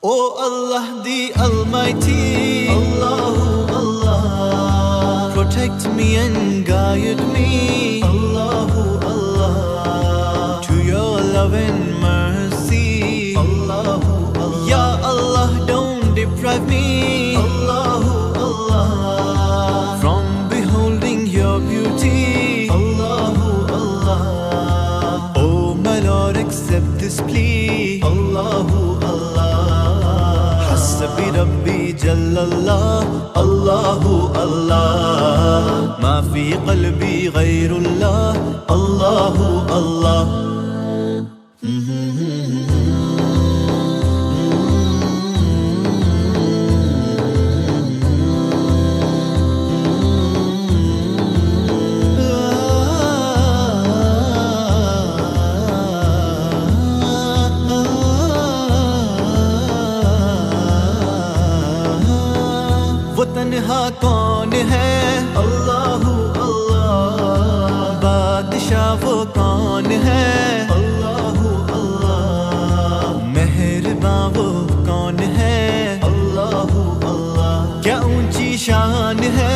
O Allah the Almighty, Allahu Allah, protect me and guide me, Allahu Allah, to your love and mercy, Allahu Allah. Ya Allah, don't deprive me, Allahu Allah, from beholding your beauty, Allahu Allah. Oh my Lord, accept this plea, Allahu Allah. Hasbi Rabbi Jallallah, Allahu Allah, ma fi qalbi ghayrullah, Allahu Allah. वो तन्हा कौन है, अल्लाहु अल्लाह, बादशाह वो कौन है, अल्लाहु अल्लाह, मेहरबान वो कौन है, अल्लाहु अल्लाह, क्या ऊंची शान है,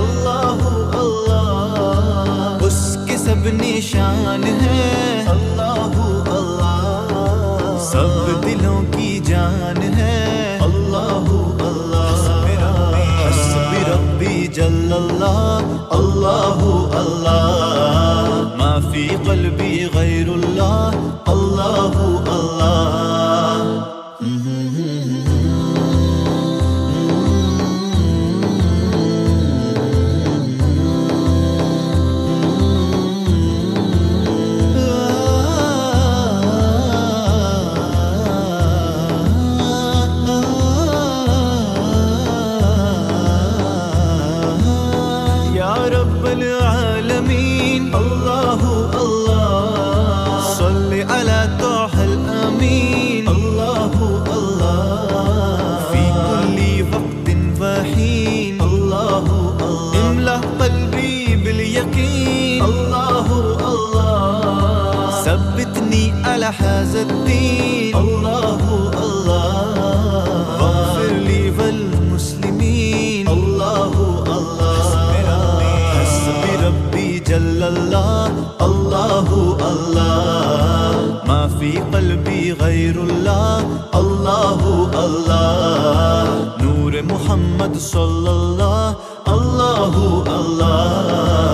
अल्लाहु अल्लाह, उसके सब निशान है, अल्लाहु अल्लाह, सब दिलों की जान है, अल्लाहु जल्लल्लाह, अल्लाहु अल्लाह, मा फी क़ल्बी गैरुल्लाह, अल्लाहु अल्लाह। रब्बल आलमीन, अल्लाहु अल्लाह, सल्लि अला ताहल अमीन, अल्लाहु अल्लाह, फी कुल्ली वक्तिन व हीन, अल्लाहु अल्लाह, इमला क़ल्बी बिल यकीन, अल्लाहु अल्लाह, सब्बितनी अला हाज़ा दीन, अल्लाहु अल्लाह, वग़फ़िर ली वल मुस्लिमीन, अल्लाहु अल्लाह। जल्लल्लाह, अल्लाहु अल्लाह, मा फी क़ल्बी गैरुल्लाह, अल्लाहु अल्लाह, नूर मुहम्मद सल्लल्लाह, अल्लाहु अल्लाह।